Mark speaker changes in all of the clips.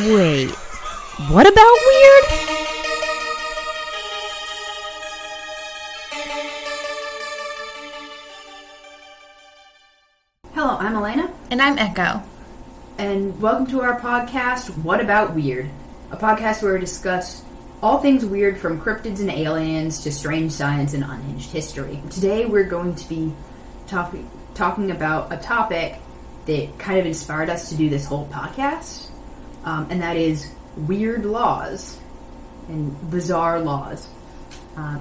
Speaker 1: Wait, what about weird?
Speaker 2: Hello, I'm Elena.
Speaker 3: And I'm Echo.
Speaker 2: And welcome to our podcast, What About Weird? A podcast where we discuss all things weird from cryptids and aliens to strange science and unhinged history. Today we're going to be talking about a topic that kind of inspired us to do this whole podcast, and that is weird laws and bizarre laws.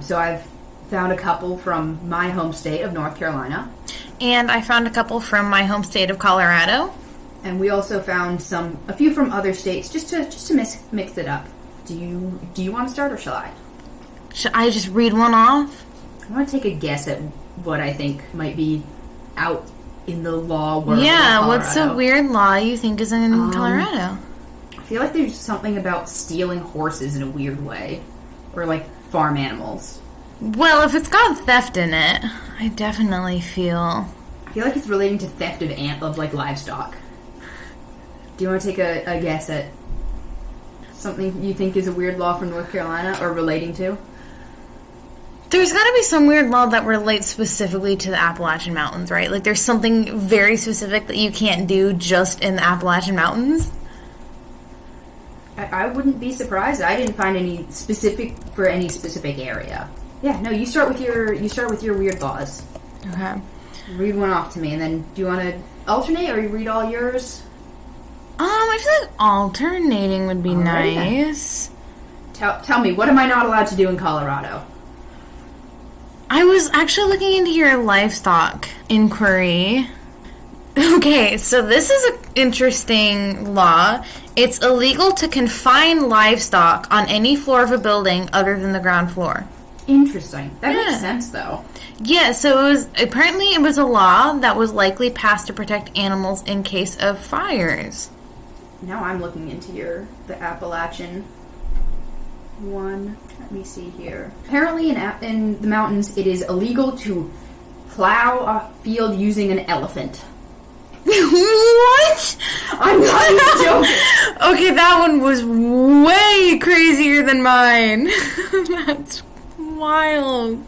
Speaker 2: So I've found a couple from my home state of North Carolina.
Speaker 3: And I found a couple from my home state of Colorado.
Speaker 2: And we also found a few from other states, just to mix it up. Do you want to start, or shall I?
Speaker 3: Should I just read one off?
Speaker 2: I want to take a guess at what I think might be out in the law world.
Speaker 3: Yeah, what's a weird law you think is in Colorado?
Speaker 2: I feel like there's something about stealing horses in a weird way, or like farm animals.
Speaker 3: Well, if it's got theft in it, I definitely feel.
Speaker 2: I feel like it's relating to theft of like livestock. Do you want to take a guess at something you think is a weird law from North Carolina, or relating to?
Speaker 3: There's got to be some weird law that relates specifically to the Appalachian Mountains, right? Like, there's something very specific that you can't do just in the Appalachian Mountains.
Speaker 2: I wouldn't be surprised. I didn't find any specific for any specific area. Yeah, no, you start with your weird laws.
Speaker 3: Okay.
Speaker 2: Read one off to me, and then do you want to alternate, or you read all yours?
Speaker 3: I feel like alternating would be nice.
Speaker 2: Tell me, what am I not allowed to do in Colorado?
Speaker 3: I was actually looking into your livestock inquiry. Okay, so this is an interesting law. It's illegal to confine livestock on any floor of a building other than the ground floor.
Speaker 2: Interesting. That makes sense, though.
Speaker 3: Yeah, so it was a law that was likely passed to protect animals in case of fires.
Speaker 2: Now I'm looking into the Appalachian one. Let me see here. Apparently in the mountains, it is illegal to plow a field using an elephant.
Speaker 3: What?
Speaker 2: I'm not even joking.
Speaker 3: Okay, that one was way crazier than mine. That's wild.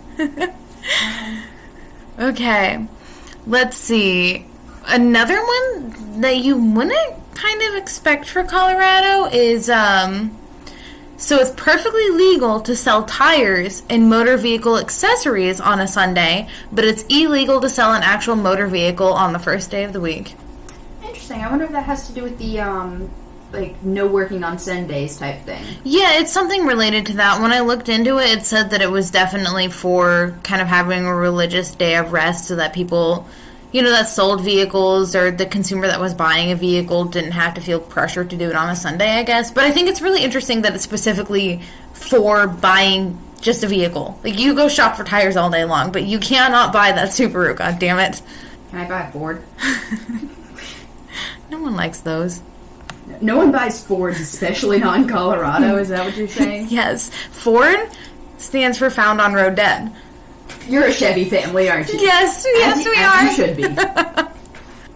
Speaker 3: Okay, let's see. Another one that you wouldn't kind of expect for Colorado is, so it's perfectly legal to sell tires and motor vehicle accessories on a Sunday, but it's illegal to sell an actual motor vehicle on the first day of the week.
Speaker 2: Interesting. I wonder if that has to do with the, like, no working on Sundays type thing.
Speaker 3: Yeah, it's something related to that. When I looked into it, it said that it was definitely for kind of having a religious day of rest so that people, that sold vehicles or the consumer that was buying a vehicle didn't have to feel pressure to do it on a Sunday, I guess. But I think it's really interesting that it's specifically for buying just a vehicle. Like, you go shop for tires all day long, but you cannot buy that Subaru, goddammit.
Speaker 2: Can I buy a Ford?
Speaker 3: No one likes those.
Speaker 2: No one buys Fords, especially not in Colorado. Is that what you're saying?
Speaker 3: Yes. Ford stands for Found on Road Dead.
Speaker 2: You're a Chevy family, aren't you?
Speaker 3: Yes, we are.
Speaker 2: As you should be.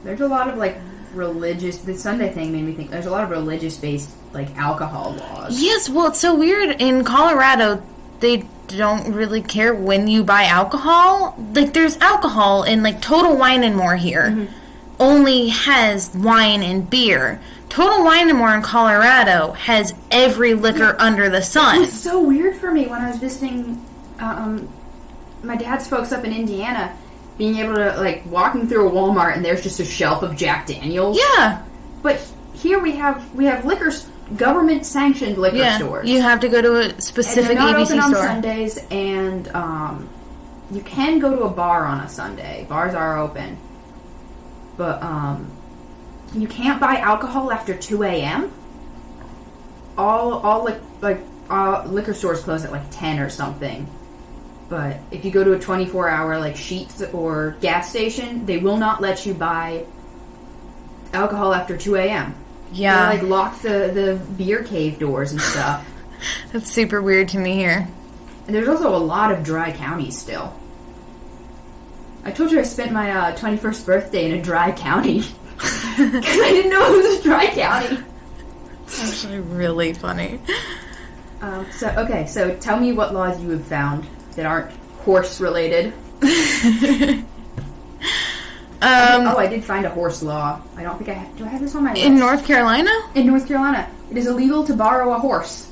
Speaker 2: There's a lot of, like, the Sunday thing made me think, there's a lot of religious-based, like, alcohol laws.
Speaker 3: Yes, well, it's so weird. In Colorado, they don't really care when you buy alcohol. Like, there's alcohol in, like, Total Wine and More here. Mm-hmm. Only has wine and beer. Total Wine and More in Colorado has every liquor under the sun.
Speaker 2: It was so weird for me when I was visiting my dad's folks up in Indiana, being able to, like, walking through a Walmart and there's just a shelf of Jack Daniels.
Speaker 3: Yeah.
Speaker 2: But here we have government-sanctioned liquor stores.
Speaker 3: You have to go to a specific ABC store.
Speaker 2: And they're not open on Sundays, and you can go to a bar on a Sunday. Bars are open. But, you can't buy alcohol after 2 a.m. All liquor stores close at, like, 10 or something. But if you go to a 24-hour, like, Sheetz or gas station, they will not let you buy alcohol after 2 a.m.
Speaker 3: Yeah.
Speaker 2: They, like, lock the beer cave doors and stuff.
Speaker 3: That's super weird to me here.
Speaker 2: And there's also a lot of dry counties still. I told you I spent my 21st birthday in a dry county. Because I didn't know it was a dry county.
Speaker 3: Actually, really funny.
Speaker 2: So tell me what laws you have found that aren't horse-related. I did find a horse law. I don't think do I have this on my list?
Speaker 3: In North Carolina?
Speaker 2: In North Carolina. It is illegal to borrow a horse.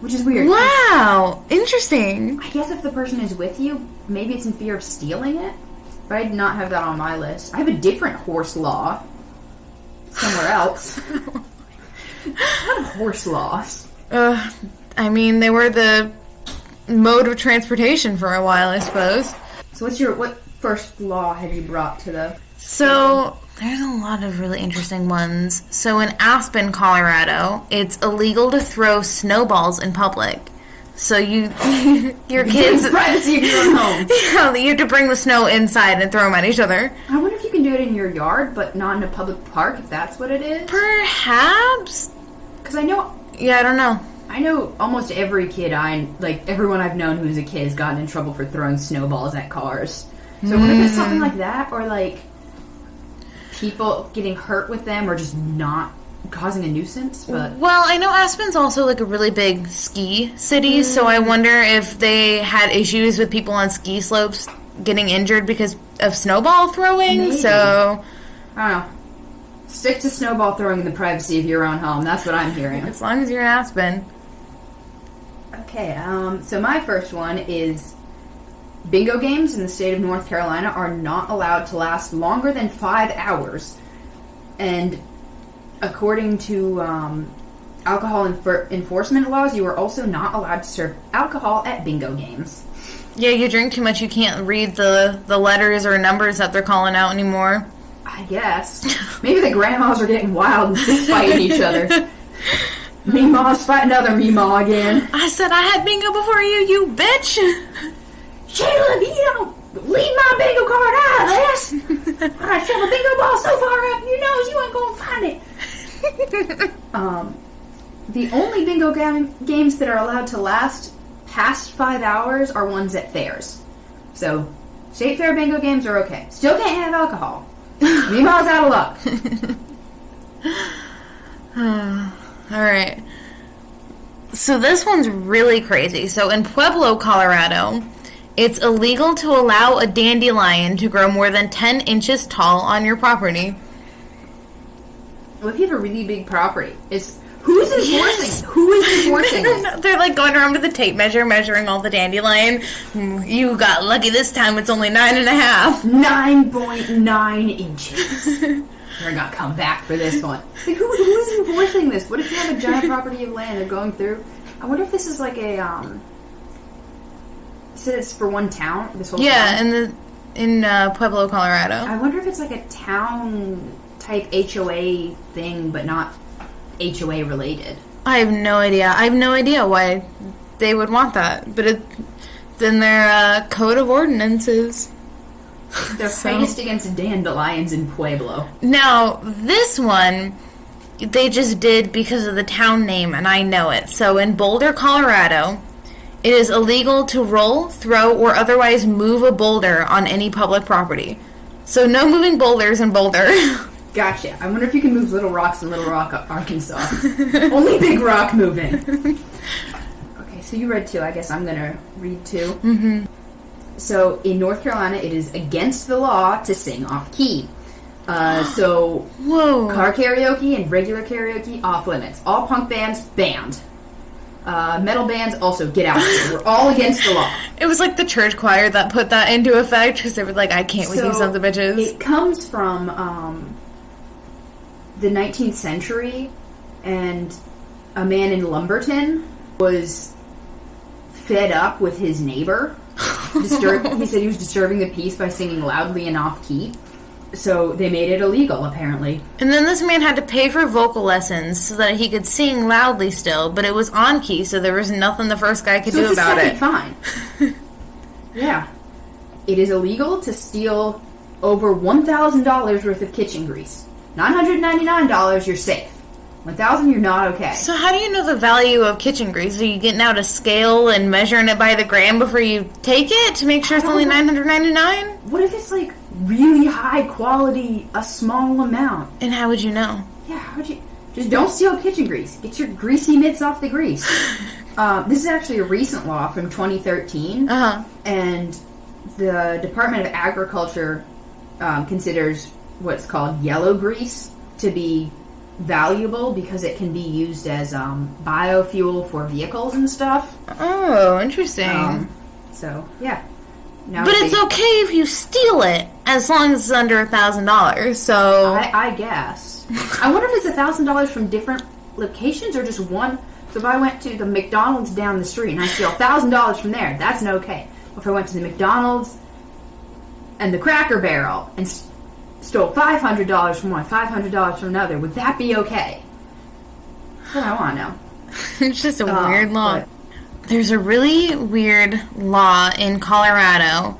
Speaker 2: Which is weird.
Speaker 3: Wow! Interesting.
Speaker 2: I guess if the person is with you, maybe it's in fear of stealing it. But I did not have that on my list. I have a different horse law somewhere else. What horse laws?
Speaker 3: I mean, they were the mode of transportation for a while, I suppose.
Speaker 2: So what first law have you brought to the...
Speaker 3: So, there's a lot of really interesting ones. So in Aspen, Colorado, it's illegal to throw snowballs in public. So your kids...
Speaker 2: privacy of your own home.
Speaker 3: Yeah, you have to bring the snow inside and throw them at each other.
Speaker 2: I wonder if you can do it in your yard, but not in a public park, if that's what it is.
Speaker 3: Perhaps?
Speaker 2: Because I know...
Speaker 3: Yeah, I don't know.
Speaker 2: I know almost every kid everyone I've known who's a kid has gotten in trouble for throwing snowballs at cars. So I wonder if it's something like that, or like people getting hurt with them, or just not causing a nuisance. But
Speaker 3: well, I know Aspen's also like a really big ski city, so I wonder if they had issues with people on ski slopes getting injured because of snowball throwing.
Speaker 2: Maybe.
Speaker 3: So
Speaker 2: I don't know. Stick to snowball throwing in the privacy of your own home. That's what I'm hearing.
Speaker 3: As long as you're in Aspen.
Speaker 2: Okay, so my first one is bingo games in the state of North Carolina are not allowed to last longer than 5 hours. And according to alcohol enforcement laws, you are also not allowed to serve alcohol at bingo games.
Speaker 3: Yeah, you drink too much, you can't read the letters or numbers that they're calling out anymore.
Speaker 2: I guess. Maybe the grandmas are getting wild and fist fighting each other. Meemaw's fighting other Meemaw again.
Speaker 3: I said I had bingo before you bitch!
Speaker 2: Shayla, if you don't leave my bingo card out of this, I shove a bingo ball so far up your nose you ain't gonna find it. The only bingo games that are allowed to last past 5 hours are ones at fairs. So, state fair bingo games are okay. Still can't have alcohol. Meemaw's out of luck.
Speaker 3: Alright. So this one's really crazy. So in Pueblo, Colorado, it's illegal to allow a dandelion to grow more than 10 inches tall on your property.
Speaker 2: What if you have a really big property? Who's enforcing? Who is enforcing this?
Speaker 3: They're like going around with a tape measure, measuring all the dandelion. You got lucky this time, it's only 9.5.
Speaker 2: 9.9 inches. We're gonna come back for this one. Like, who is enforcing this? What if you have a giant property of land they're going through? I wonder if this is like a, you said it's for one town, this whole town?
Speaker 3: in Pueblo, Colorado.
Speaker 2: I wonder if it's like a town-type HOA thing, but not HOA related.
Speaker 3: I have no idea. I have no idea why they would want that. But it's in their code of ordinances.
Speaker 2: They're prejudiced against dandelions in Pueblo.
Speaker 3: Now, this one, they just did because of the town name, and I know it. So in Boulder, Colorado, it is illegal to roll, throw, or otherwise move a boulder on any public property. So no moving boulders in Boulder.
Speaker 2: Gotcha. I wonder if you can move Little Rocks in Little Rock, Arkansas. Only Big Rock moving. Okay, so you read 2. I guess I'm going to read 2.
Speaker 3: Mm-hmm.
Speaker 2: So, in North Carolina, it is against the law to sing off-key. So,
Speaker 3: Whoa.
Speaker 2: Car karaoke and regular karaoke, off limits. All punk bands, banned. Metal bands, also, get out of here. We're all against the law.
Speaker 3: It was like the church choir that put that into effect, because they were like, I can't with you sons of bitches.
Speaker 2: It comes from the 19th century, and a man in Lumberton was fed up with his neighbor. He said he was disturbing the peace by singing loudly and off-key. So they made it illegal, apparently.
Speaker 3: And then this man had to pay for vocal lessons so that he could sing loudly still, but it was on key, so there was nothing the first guy could do about it.
Speaker 2: Fine. Yeah. It is illegal to steal over $1,000 worth of kitchen grease. $999, you're safe. $1,000, you're not okay.
Speaker 3: So how do you know the value of kitchen grease? Are you getting out a scale and measuring it by the gram before you take it to make sure it's only $999?
Speaker 2: What if it's like really high quality, a small amount?
Speaker 3: And how would you know?
Speaker 2: Yeah, how would you... Just don't steal kitchen grease. Get your greasy mitts off the grease. This is actually a recent law from 2013. And the Department of Agriculture considers what's called yellow grease to be valuable because it can be used as biofuel for vehicles and stuff.
Speaker 3: Oh, interesting.
Speaker 2: So, yeah.
Speaker 3: But it's okay if you steal it, as long as it's under $1,000, so...
Speaker 2: I guess. I wonder if it's $1,000 from different locations or just one. So if I went to the McDonald's down the street and I steal $1,000 from there, that's no okay. If I went to the McDonald's and the Cracker Barrel and stole $500 from one, $500 from another, would that be okay? That's what I want to know.
Speaker 3: It's just a weird law. There's a really weird law in Colorado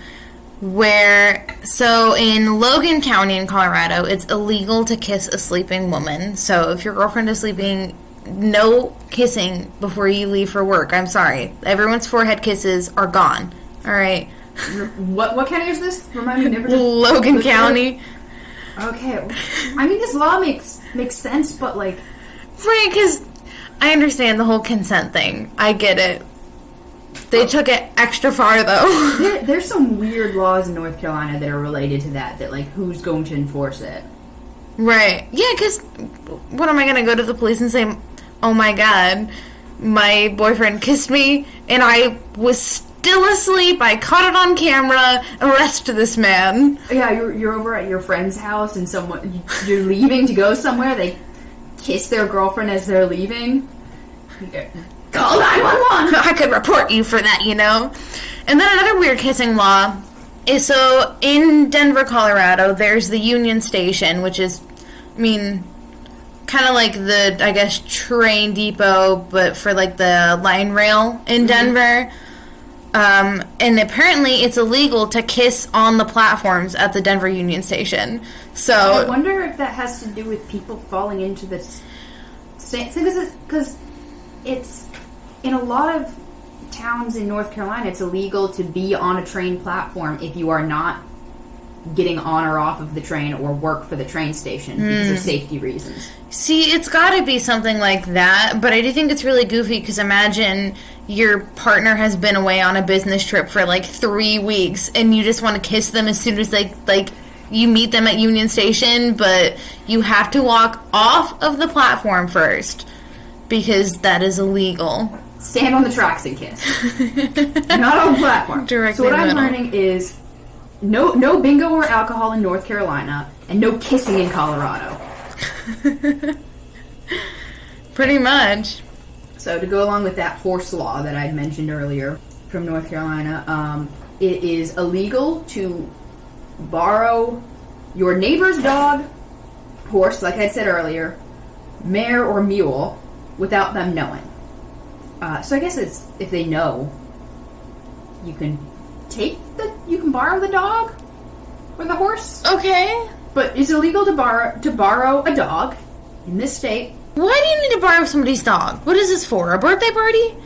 Speaker 3: so in Logan County in Colorado, it's illegal to kiss a sleeping woman. So if your girlfriend is sleeping, no kissing before you leave for work. I'm sorry. Everyone's forehead kisses are gone. All right.
Speaker 2: What county is this? Remind me.
Speaker 3: Logan County.
Speaker 2: Okay. I mean, this law makes sense, but like...
Speaker 3: Right, because I understand the whole consent thing. I get it. They took it extra far, though.
Speaker 2: There's some weird laws in North Carolina that are related to that, like, who's going to enforce it?
Speaker 3: Right. Yeah, because what am I going to go to the police and say, oh my god, my boyfriend kissed me, and I was still asleep, I caught it on camera, arrest this man.
Speaker 2: Yeah, you're over at your friend's house, and you're leaving to go somewhere, they kiss their girlfriend as they're leaving. Call 911!
Speaker 3: I could report you for that, you know? And then another weird kissing law is, so in Denver, Colorado, there's the Union Station, which is, I mean, kind of like the, I guess, train depot, but for like the line rail in Denver. And apparently it's illegal to kiss on the platforms at the Denver Union Station. So
Speaker 2: I wonder if that has to do with people falling into this... Because it's... In a lot of towns in North Carolina, it's illegal to be on a train platform if you are not getting on or off of the train or work for the train station because of safety reasons.
Speaker 3: See, it's got to be something like that, but I do think it's really goofy because imagine your partner has been away on a business trip for like 3 weeks and you just want to kiss them as soon as you meet them at Union Station, but you have to walk off of the platform first because that is illegal.
Speaker 2: Stand on the tracks and kiss. Not on the platform.
Speaker 3: Directly
Speaker 2: so what I'm learning is no bingo or alcohol in North Carolina and no kissing in Colorado.
Speaker 3: Pretty much.
Speaker 2: So to go along with that horse law that I'd mentioned earlier from North Carolina, it is illegal to borrow your neighbor's dog, horse, like I said earlier, mare or mule, without them knowing. So I guess it's if they know, you can borrow the dog or the horse.
Speaker 3: Okay.
Speaker 2: But it's illegal to borrow a dog in this state.
Speaker 3: Why do you need to borrow somebody's dog? What is this for? A birthday party?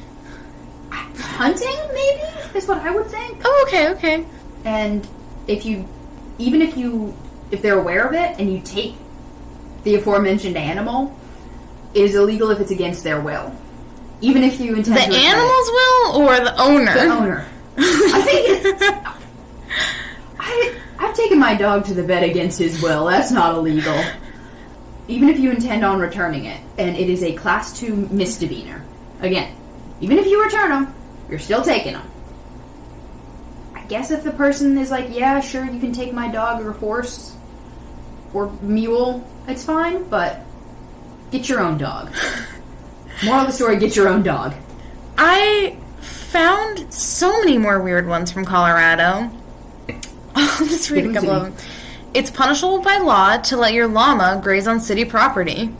Speaker 2: Hunting, maybe, is what I would think.
Speaker 3: Oh, okay.
Speaker 2: And if they're aware of it and you take the aforementioned animal, it is illegal if it's against their will. Even if you intend to...
Speaker 3: The animal's will or the owner?
Speaker 2: The owner. I think I've taken my dog to the vet against his will. That's not illegal. Even if you intend on returning it. And it is a Class 2 misdemeanor. Again, even if you return them, you're still taking them. I guess if the person is like, yeah, sure, you can take my dog or horse or mule, it's fine, but get your own dog. Moral of the story, get your own dog.
Speaker 3: I found so many more weird ones from Colorado. I'll just read a couple of them. It's punishable by law to let your llama graze on city property.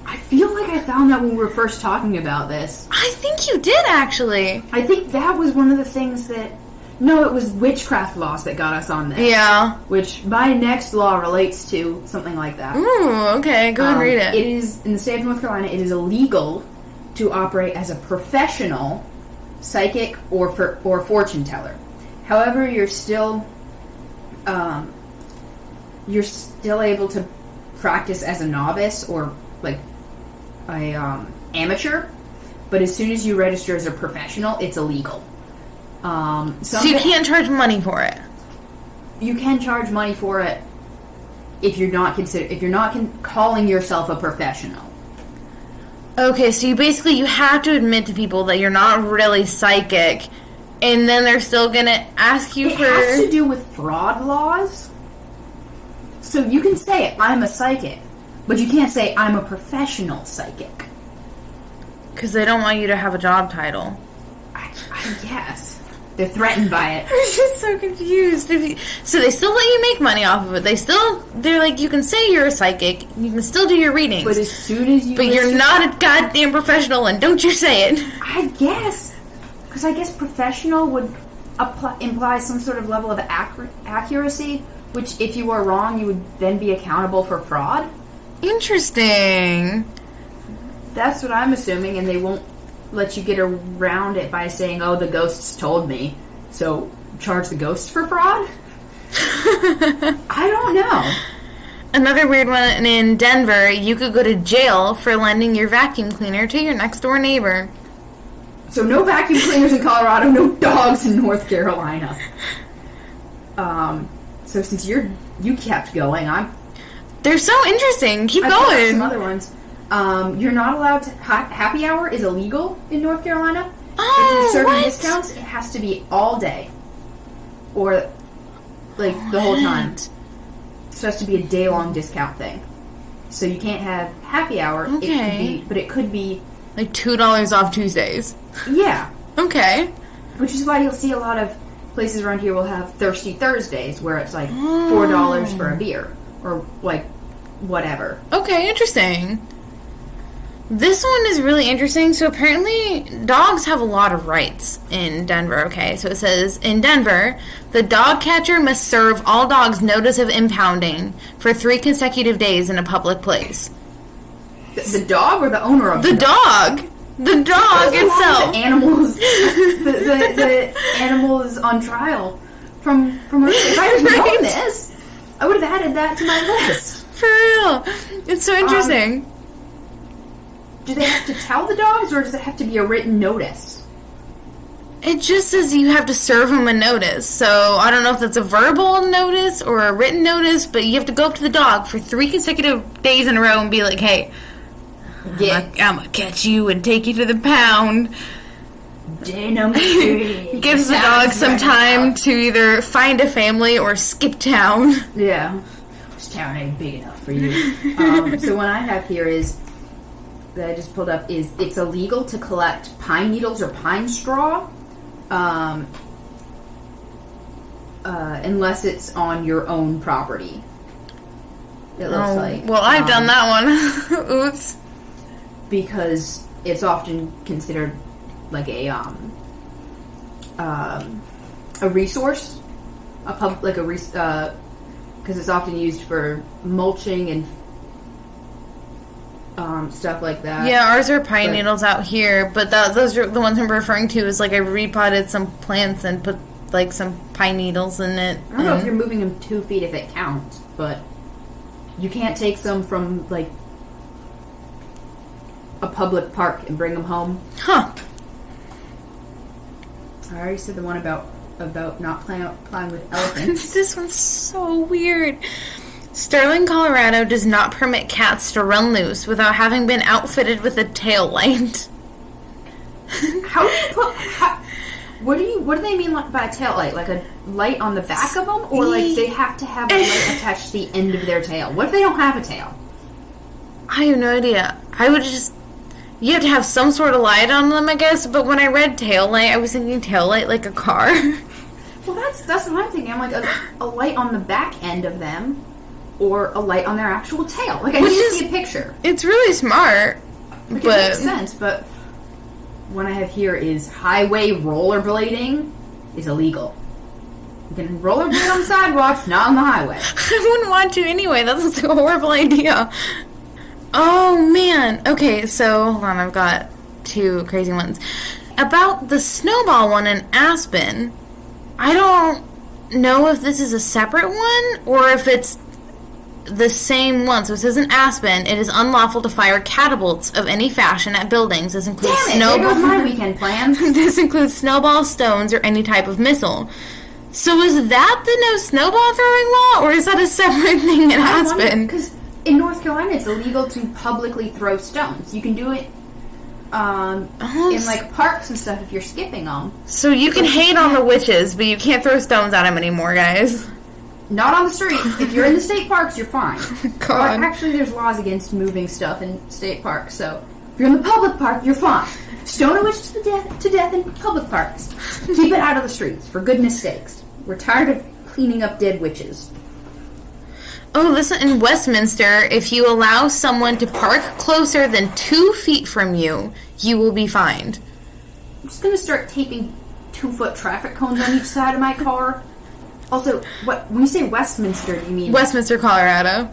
Speaker 2: I feel like I found that when we were first talking about this.
Speaker 3: I think you did, actually.
Speaker 2: I think that was one of the things that... No, it was witchcraft laws that got us on this.
Speaker 3: Yeah.
Speaker 2: Which my next law relates to something like that.
Speaker 3: Ooh, okay. Go and read it.
Speaker 2: It is, in the state of North Carolina, it is illegal to operate as a professional psychic or fortune teller. However, you're still able to practice as a novice or like a amateur, but as soon as you register as a professional, it's illegal.
Speaker 3: So you can't charge money for it.
Speaker 2: You can charge money for it if you're not calling yourself a professional.
Speaker 3: Okay, so you have to admit to people that you're not really psychic, and then they're still gonna ask you for...
Speaker 2: It has to do with fraud laws. So you can say, I'm a psychic, but you can't say, I'm a professional psychic.
Speaker 3: Because they don't want you to have a job title.
Speaker 2: I guess. They're threatened by it.
Speaker 3: I'm just so confused. So they still let you make money off of it. They're like, you can say you're a psychic, you can still do your readings.
Speaker 2: But as soon as you...
Speaker 3: But you're not a goddamn professional, and don't you say it.
Speaker 2: I guess. Because I guess professional would imply some sort of level of accuracy, which if you are wrong, you would then be accountable for fraud.
Speaker 3: Interesting.
Speaker 2: That's what I'm assuming, and they won't let you get around it by saying, oh, the ghosts told me, so charge the ghosts for fraud? I don't know.
Speaker 3: Another weird one, in Denver, you could go to jail for lending your vacuum cleaner to your next door neighbor.
Speaker 2: So no vacuum cleaners in Colorado, no dogs in North Carolina. So since you kept going,
Speaker 3: they're so interesting. Keep going.
Speaker 2: Some other ones. You're not allowed to... Happy hour is illegal in North Carolina.
Speaker 3: Oh,
Speaker 2: if you're serving
Speaker 3: what?
Speaker 2: discounts, it has to be all day. Or, like, the whole time. So it has to be a day-long discount thing. So you can't have happy hour.
Speaker 3: Okay.
Speaker 2: But it could be...
Speaker 3: Like $2 off Tuesdays.
Speaker 2: Yeah.
Speaker 3: Okay.
Speaker 2: Which is why you'll see a lot of places around here will have Thirsty Thursdays, where it's like $4 for a beer. Or, like, whatever.
Speaker 3: Okay, interesting. This one is really interesting. So apparently dogs have a lot of rights in Denver, okay? So it says, in Denver, the dog catcher must serve all dogs notice of impounding for 3 consecutive days in a public place.
Speaker 2: The dog or the owner of
Speaker 3: the dog? The dog itself.
Speaker 2: The animals, the animals on trial from if I had known this, I would have added that to my list.
Speaker 3: For real. It's so interesting.
Speaker 2: Do they have to tell the dogs, or does it have to be a written notice?
Speaker 3: It just says you have to serve them a notice. So I don't know if that's a verbal notice or a written notice, but you have to go up to the dog for 3 consecutive days in a row and be like, hey, I'm gonna catch you and take you to the pound.
Speaker 2: Day number 3.
Speaker 3: Gives the dog some time to either find a family or skip town.
Speaker 2: Yeah. This town ain't big enough for you. So what I have here is, that I just pulled up, is it's illegal to collect pine needles or pine straw unless it's on your own property. It looks like.
Speaker 3: Well, I've done that one. Oops.
Speaker 2: Because it's often considered like a resource, because it's often used for mulching and stuff like that.
Speaker 3: Yeah, ours are pine needles out here, but those are the ones I'm referring to. Is like I repotted some plants and put like some pine needles in it.
Speaker 2: I don't know if you're moving them 2 feet if it counts, but you can't take some from like a public park and bring them home.
Speaker 3: Huh.
Speaker 2: I already said the one about not playing with elephants.
Speaker 3: This one's so weird. Sterling, Colorado does not permit cats to run loose without having been outfitted with a tail light.
Speaker 2: How do you put... What do they mean by a tail light? Like a light on the back of them? Or like they have to have a light attached to the end of their tail? What if they don't have a tail?
Speaker 3: I have no idea. I would just... You have to have some sort of light on them, I guess. But when I read tail light, I was thinking tail light like a car.
Speaker 2: Well, that's what I'm thinking. I'm like, a light on the back end of them, or a light on their actual tail. Like, I need to see a picture.
Speaker 3: It's really smart.
Speaker 2: Like, it makes sense, but what I have here is highway rollerblading is illegal. You can rollerblade on sidewalks, not on the highway.
Speaker 3: I wouldn't want to anyway. That's a horrible idea. Oh, man. Okay, so hold on. I've got 2 crazy ones. About the snowball one in Aspen, I don't know if this is a separate one or if it's the same one. So it says in Aspen, it is unlawful to fire catapults of any fashion at buildings. This includes
Speaker 2: There goes my weekend plans.
Speaker 3: This includes snowballs, stones, or any type of missile. So is that the no snowball throwing law, or is that a separate thing in Aspen?
Speaker 2: Because in North Carolina, it's illegal to publicly throw stones. You can do it in like parks and stuff if you're skipping them.
Speaker 3: So you can hate on the witches, but you can't throw stones at them anymore, guys.
Speaker 2: Not on the street. If you're in the state parks, you're fine.
Speaker 3: God.
Speaker 2: But actually, there's laws against moving stuff in state parks. So if you're in the public park, you're fine. Stone a witch to death in public parks. Keep it out of the streets, for goodness sakes. We're tired of cleaning up dead witches.
Speaker 3: Oh, listen, in Westminster, if you allow someone to park closer than 2 feet from you, you will be fined.
Speaker 2: I'm just going to start taping 2-foot traffic cones on each side of my car. Also, when you say Westminster, do you mean...
Speaker 3: Westminster, Colorado.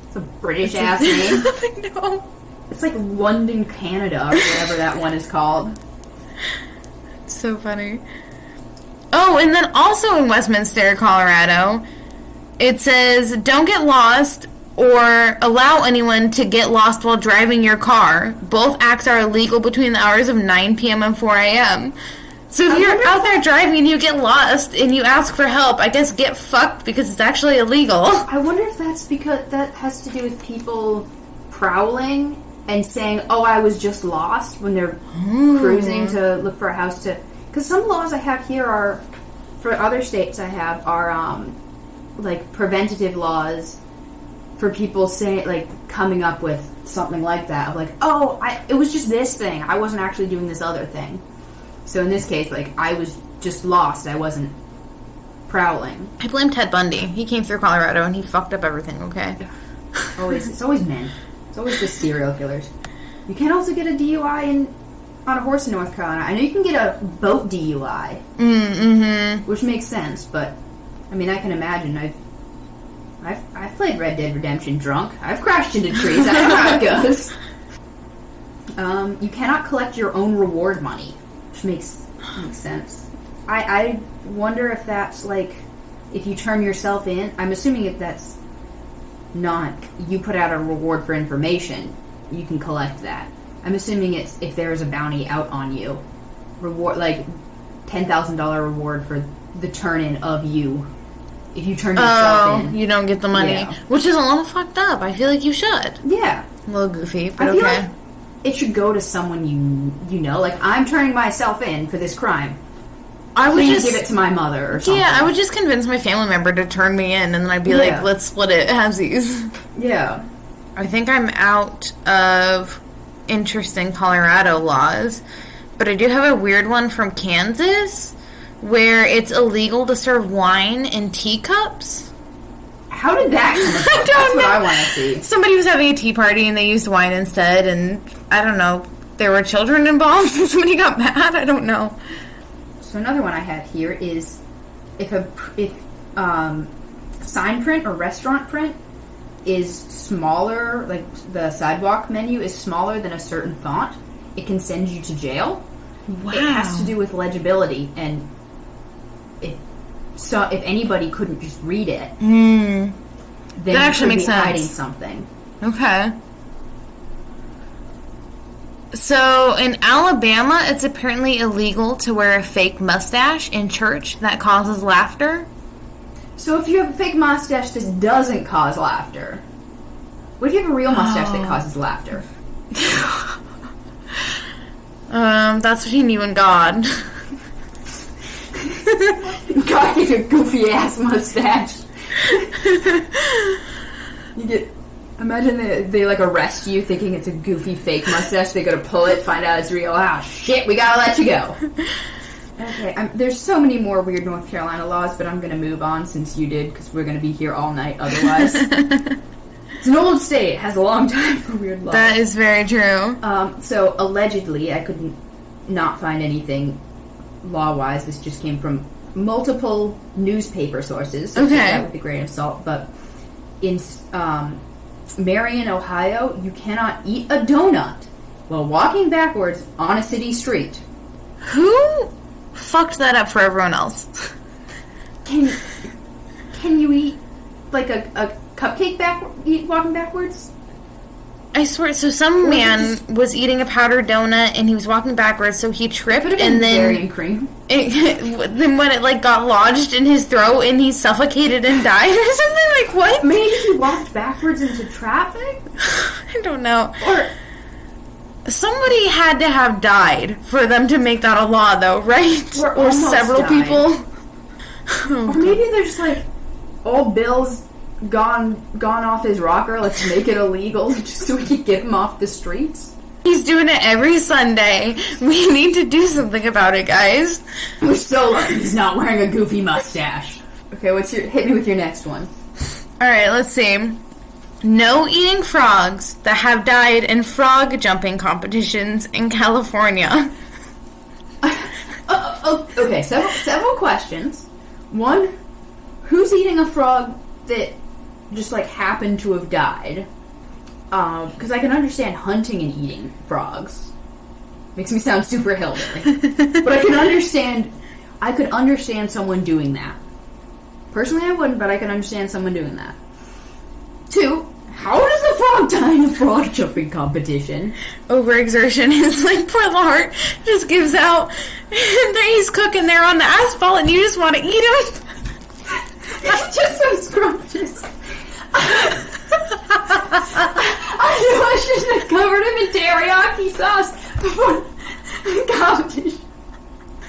Speaker 2: It's a British-ass name.
Speaker 3: I know.
Speaker 2: It's like London, Canada, or whatever that one is called.
Speaker 3: It's so funny. Oh, and then also in Westminster, Colorado... It says, don't get lost or allow anyone to get lost while driving your car. Both acts are illegal between the hours of 9 p.m. and 4 a.m. So if you're out there driving and you get lost and you ask for help, I guess get fucked because it's actually illegal.
Speaker 2: I wonder if that's because that has to do with people prowling and saying, oh, I was just lost when they're cruising to look for a house to... Because some laws I have here are, for other states I have, are... like preventative laws for people saying, like, coming up with something like that of like, oh, it was just this thing, I wasn't actually doing this other thing. So in this case, like, I was just lost, I wasn't prowling.
Speaker 3: I blame Ted Bundy. He came through Colorado and he fucked up everything. Okay.
Speaker 2: It's always men. It's always just serial killers. You can also get a DUI on a horse in North Carolina. I know you can get a boat DUI, which makes sense, but I mean, I can imagine. I've played Red Dead Redemption drunk. I've crashed into trees. I know how it goes. You cannot collect your own reward money, which makes sense. I wonder if that's like if you turn yourself in. I'm assuming if that's not you put out a reward for information, you can collect that. I'm assuming it's if there's a bounty out on you, reward like $10,000 reward for the turn-in of you. If you turn yourself in.
Speaker 3: You don't get the money.
Speaker 2: Yeah.
Speaker 3: Which is a little fucked up. I feel like you should.
Speaker 2: Yeah.
Speaker 3: A little goofy, but
Speaker 2: I feel
Speaker 3: okay.
Speaker 2: like it should go to someone you know. Like, I'm turning myself in for this crime.
Speaker 3: I would
Speaker 2: Please
Speaker 3: just
Speaker 2: give it to my mother or something.
Speaker 3: Yeah, I would just convince my family member to turn me in, and then I'd be like, let's split it halvesies.
Speaker 2: Yeah.
Speaker 3: I think I'm out of interesting Colorado laws, but I do have a weird one from Kansas where it's illegal to serve wine in teacups.
Speaker 2: How did that come about?
Speaker 3: I don't
Speaker 2: That's
Speaker 3: know.
Speaker 2: what I want to see.
Speaker 3: Somebody was having a tea party and they used wine instead, and I don't know, there were children involved and somebody got mad. I don't know.
Speaker 2: So another one I have here is if sign print or restaurant print is smaller, like the sidewalk menu is smaller than a certain font, it can send you to jail.
Speaker 3: Wow.
Speaker 2: It has to do with legibility, and if anybody couldn't just read it, then
Speaker 3: that actually
Speaker 2: you could
Speaker 3: makes
Speaker 2: be hiding
Speaker 3: sense.
Speaker 2: something.
Speaker 3: Okay. So, in Alabama, it's apparently illegal to wear a fake mustache in church that causes laughter.
Speaker 2: So if you have a fake mustache that doesn't cause laughter, what if you have a real mustache that causes laughter?
Speaker 3: That's between you and God.
Speaker 2: God, you a goofy ass mustache. You get. Imagine they like arrest you thinking it's a goofy fake mustache. They go to pull it, find out it's real. Ah, shit, we gotta let you go. Okay, there's so many more weird North Carolina laws, but I'm gonna move on since you did, because we're gonna be here all night otherwise. It's an old state. It has a long time for weird laws.
Speaker 3: That is very true.
Speaker 2: So, allegedly, I couldn't not find anything law-wise. This just came from multiple newspaper sources. So
Speaker 3: Okay.
Speaker 2: take that with a grain of salt. But in Marion, Ohio, you cannot eat a donut while walking backwards on a city street.
Speaker 3: Who fucked that up for everyone else?
Speaker 2: Can you eat like a cupcake walking backwards?
Speaker 3: I swear, so some man was eating a powdered donut and he was walking backwards, so he tripped and then
Speaker 2: berry and cream.
Speaker 3: Then when it got lodged in his throat and he suffocated and died or something, what?
Speaker 2: Maybe he walked backwards into traffic?
Speaker 3: I don't know.
Speaker 2: Or
Speaker 3: somebody had to have died for them to make that a law, though, right?
Speaker 2: Or
Speaker 3: several
Speaker 2: died.
Speaker 3: People.
Speaker 2: Or maybe they're just old Bill's gone off his rocker, let's make it illegal just so we can get him off the streets.
Speaker 3: He's doing it every Sunday. We need to do something about it, guys.
Speaker 2: We're so lucky he's not wearing a goofy mustache. Okay, hit me with your next one.
Speaker 3: Alright, let's see. No eating frogs that have died in frog jumping competitions in California.
Speaker 2: Okay, several questions. One, who's eating a frog that just happened to have died? Because I can understand hunting and eating frogs. Makes me sound super hillbilly. But I could understand someone doing that. Personally, I wouldn't, but I can understand someone doing that. Two, how does the frog die in a frog jumping competition?
Speaker 3: Overexertion. His poor little heart just gives out. And he's cooking there on the asphalt and you just want to eat him.
Speaker 2: It's just so scrumptious. I knew I shouldn't have covered him in teriyaki sauce before the competition.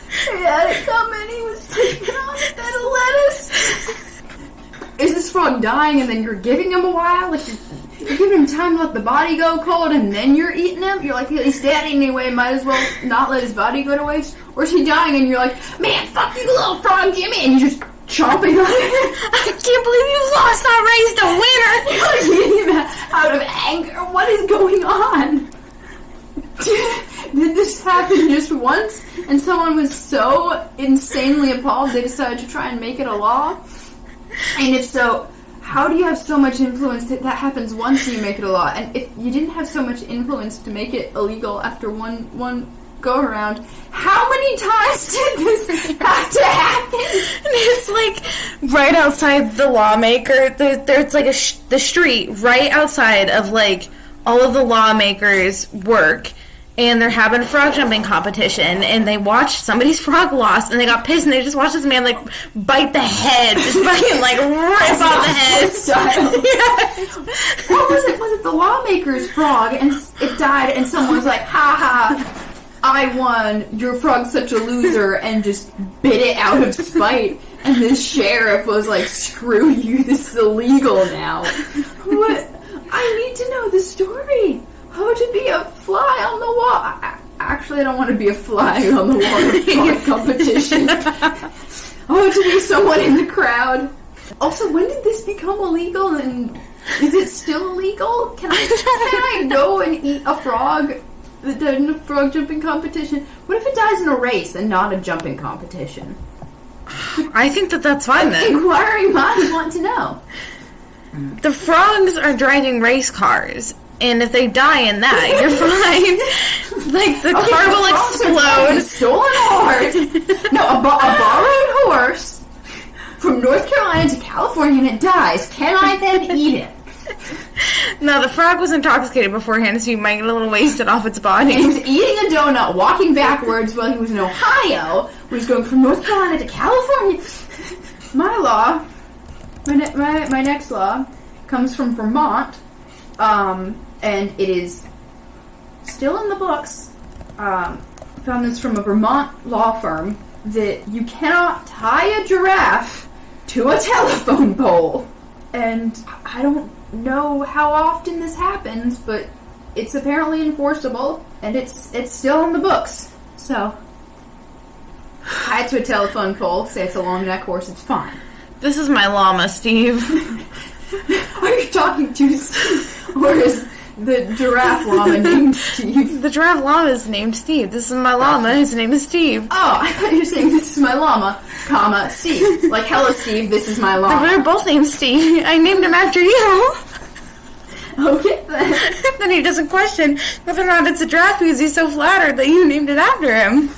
Speaker 2: He had it coming, he was taking on a bed of lettuce. Is this frog dying and then you're giving him a while? You're giving him time to let the body go cold and then you're eating him? You're he's dead anyway, might as well not let his body go to waste? Or is he dying and you're man, fuck you, little frog Jimmy, and you're just chomping on it?
Speaker 3: I can't believe you lost that race to winner!
Speaker 2: You're eating him out of anger. What is going on? Did this happen just once and someone was so insanely appalled they decided to try and make it a law? And if so, how do you have so much influence that happens once and you make it a law? And if you didn't have so much influence to make it illegal after one go around, how many times did this have to happen?
Speaker 3: And it's right outside the lawmaker. There's the street right outside of all of the lawmakers' work. And they're having a frog jumping competition, and they watched somebody's frog lost, and they got pissed, and they just watched this man bite the head, just fucking rip off the head.
Speaker 2: Style.
Speaker 3: Yes.
Speaker 2: What was it? Was it the lawmaker's frog, and it died, and someone was ha ha, I won, your frog's such a loser, and just bit it out of spite, and the sheriff was screw you, this is illegal now. What? I need to know the story. How to be a fly on the wall? Actually, I don't want to be a fly on the wall of a competition. I want to be someone in the crowd. Also, when did this become illegal? And is it still illegal? Can I go and eat a frog that died in a frog jumping competition? What if it dies in a race and not a jumping competition?
Speaker 3: I think that's fine then.
Speaker 2: Inquiring minds want to know.
Speaker 3: The frogs are driving race cars. And if they die in that, you're fine. The car will explode.
Speaker 2: A stolen horse. No, a borrowed horse from North Carolina to California, and it dies. Can I then eat it?
Speaker 3: No, the frog was intoxicated beforehand, so you might get a little wasted off its body.
Speaker 2: And he was eating a donut, walking backwards while he was in Ohio, where he's going from North Carolina to California. My law, my next law, comes from Vermont. And it is still in the books. Found this from a Vermont law firm that you cannot tie a giraffe to a telephone pole. And I don't know how often this happens, but it's apparently enforceable, and it's still in the books. So, tie it to a telephone pole, say it's a long neck horse, it's fine.
Speaker 3: This is my llama, Steve.
Speaker 2: Are you talking to Steve? Or is the giraffe llama named Steve?
Speaker 3: The giraffe llama is named Steve. This is my llama. His name is Steve.
Speaker 2: Oh, I thought you were saying this is my llama, comma, Steve. Hello, Steve, this is my llama.
Speaker 3: They're both named Steve. I named him after you.
Speaker 2: Okay, then.
Speaker 3: Then he doesn't question whether or not it's a giraffe because he's so flattered that you named it after him.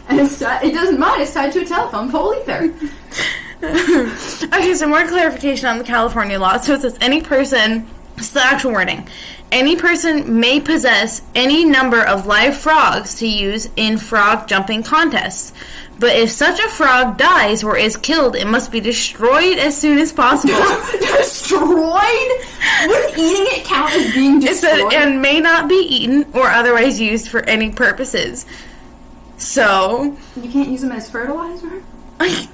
Speaker 2: And it doesn't mind, it's tied to a telephone pole either.
Speaker 3: Okay, so more clarification on the California law. So it says any person, it's the actual wording, any person may possess any number of live frogs to use in frog jumping contests. But if such a frog dies or is killed, it must be destroyed as soon as possible.
Speaker 2: Destroyed? Would eating it count as being destroyed?
Speaker 3: It said, and may not be eaten or otherwise used for any purposes. So...
Speaker 2: You can't use them as fertilizer?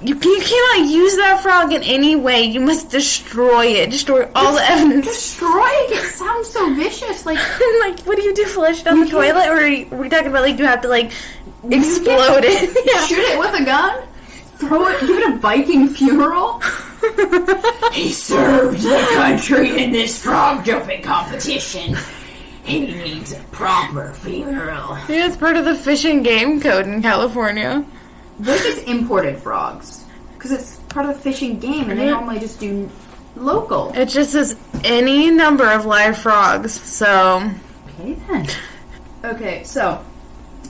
Speaker 3: You cannot use that frog in any way. You must destroy it. Destroy all the evidence.
Speaker 2: Destroying it sounds so vicious. Like,
Speaker 3: what do you do? Flush it down the toilet? Or are we talking about, like, you have to, like, explode it? Yeah.
Speaker 2: Shoot it with a gun? Throw it? Give it a Viking funeral? He served the country in this frog jumping competition. He needs a proper funeral.
Speaker 3: Yeah, it's part of the Fish and Game Code in California.
Speaker 2: What is imported frogs? Because it's part of the Fish and Game, and they normally just do local.
Speaker 3: It just says any number of live frogs, so...
Speaker 2: Okay, then. Okay, so,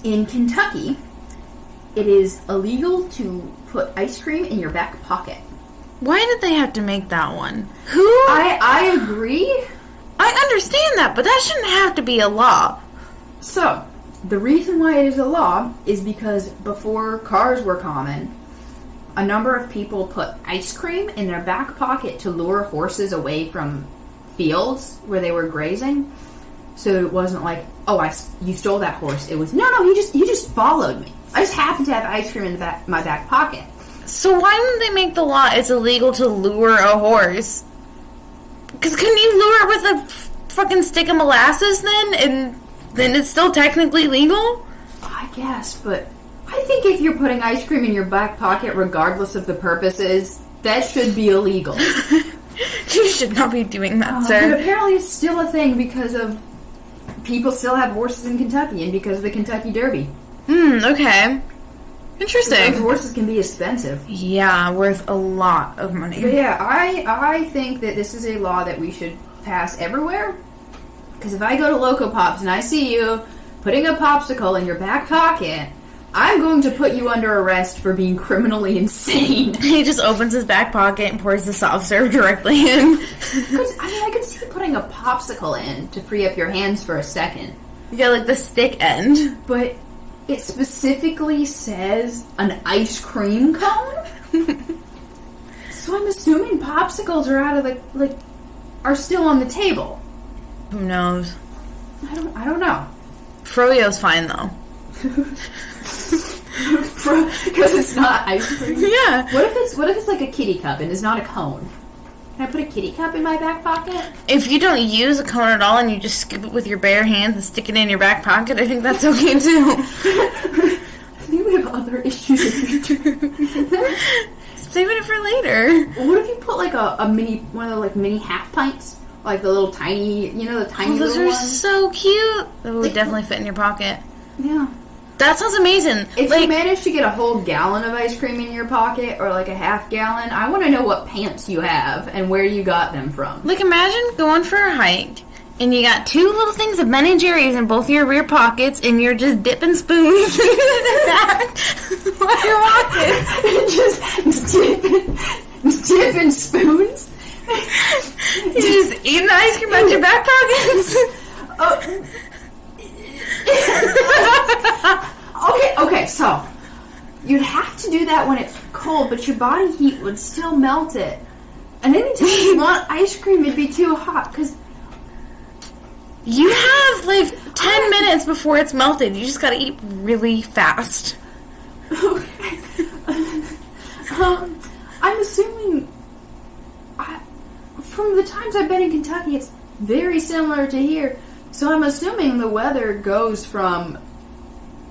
Speaker 2: in Kentucky, it is illegal to put ice cream in your back pocket.
Speaker 3: Why did they have to make that one? Who?
Speaker 2: I agree.
Speaker 3: I understand that, but that shouldn't have to be a law.
Speaker 2: So, the reason why it is a law is because before cars were common, a number of people put ice cream in their back pocket to lure horses away from fields where they were grazing. So it wasn't like, oh, you stole that horse. It was, no, you just followed me. I just happened to have ice cream in my back pocket.
Speaker 3: So why didn't they make the law it's illegal to lure a horse? Because couldn't you lure it with a fucking stick of molasses then? And then it's still technically legal?
Speaker 2: I guess, but I think if you're putting ice cream in your back pocket, regardless of the purposes, that should be illegal.
Speaker 3: You should not be doing that, sir.
Speaker 2: But apparently it's still a thing because of people still have horses in Kentucky and because of the Kentucky Derby.
Speaker 3: Okay. Interesting.
Speaker 2: Those horses can be expensive.
Speaker 3: Yeah, worth a lot of money.
Speaker 2: But yeah, I think that this is a law that we should pass everywhere. Because if I go to Loco Pops and I see you putting a popsicle in your back pocket, I'm going to put you under arrest for being criminally insane.
Speaker 3: He just opens his back pocket and pours the soft serve directly in.
Speaker 2: I can see putting a popsicle in to free up your hands for a second.
Speaker 3: Yeah, like the stick end.
Speaker 2: But it specifically says an ice cream cone? So I'm assuming popsicles are out of are still on the table.
Speaker 3: Who knows?
Speaker 2: I don't know.
Speaker 3: Froyo's fine though.
Speaker 2: Because it's not ice cream.
Speaker 3: Yeah.
Speaker 2: What if it's like a kitty cup and it's not a cone? Can I put a kitty cup in my back pocket?
Speaker 3: If you don't use a cone at all and you just scoop it with your bare hands and stick it in your back pocket, I think that's okay too.
Speaker 2: I think we have other issues if you do.
Speaker 3: Saving it for later.
Speaker 2: What if you put like a mini, one of the mini half pints? Like the little tiny, the tiny
Speaker 3: those
Speaker 2: little
Speaker 3: are
Speaker 2: ones?
Speaker 3: so cute. That would definitely fit in your pocket.
Speaker 2: Yeah.
Speaker 3: That sounds amazing.
Speaker 2: If you manage to get a whole gallon of ice cream in your pocket, or like a half gallon, I want to know what pants you have and where you got them from.
Speaker 3: Like, imagine going for a hike, and you got two little things of Ben & Jerry's in both your rear pockets, and you're just dipping spoons in that while you're walking.
Speaker 2: Just dipping spoons?
Speaker 3: You're just eating the ice cream out your back pockets?
Speaker 2: Okay, so you'd have to do that when it's cold, but your body heat would still melt it. And anytime you want ice cream, it'd be too hot, because
Speaker 3: you have, 10 minutes before it's melted. You just gotta eat really fast.
Speaker 2: Okay. I'm assuming, from the times I've been in Kentucky, it's very similar to here. So I'm assuming the weather goes from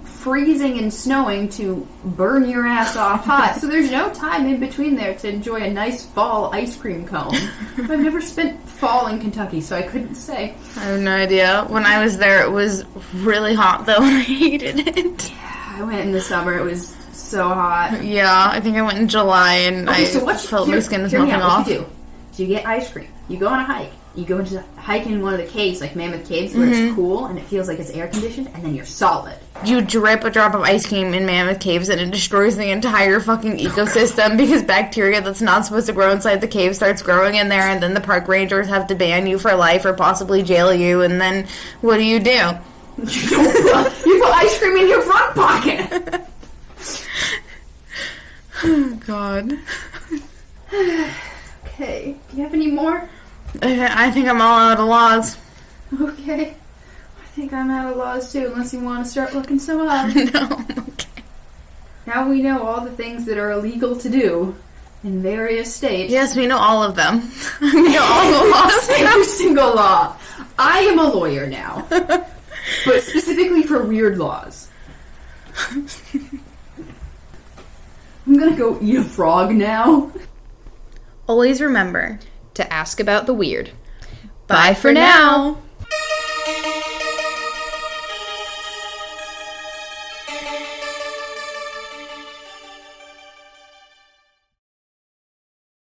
Speaker 2: freezing and snowing to burn your ass off hot. So there's no time in between there to enjoy a nice fall ice cream cone. I've never spent fall in Kentucky, so I couldn't say.
Speaker 3: I have no idea. When I was there, it was really hot, though, and I hated it.
Speaker 2: Yeah, I went in the summer. It was so hot.
Speaker 3: Yeah, I think I went in July, and I felt my skin was melting off.
Speaker 2: What you do? So you get ice cream. You go on a hike. You go into hike in one of the caves, like Mammoth Caves, where it's cool and it feels like it's air conditioned, and then you're solid.
Speaker 3: You drip a drop of ice cream in Mammoth Caves and it destroys the entire fucking ecosystem because bacteria that's not supposed to grow inside the cave starts growing in there, and then the park rangers have to ban you for life or possibly jail you, and then what do?
Speaker 2: You put ice cream in your front pocket!
Speaker 3: Oh, God.
Speaker 2: Okay, do you have any more?
Speaker 3: I think I'm all out of laws.
Speaker 2: Okay. I think I'm out of laws too, unless you want to start looking some up.
Speaker 3: No, okay.
Speaker 2: Now we know all the things that are illegal to do in various states.
Speaker 3: Yes, we know all of them. We know all the laws.
Speaker 2: Every single law. I am a lawyer now. But specifically for weird laws. I'm gonna go eat a frog now.
Speaker 1: Always remember to ask about the weird. Bye for now.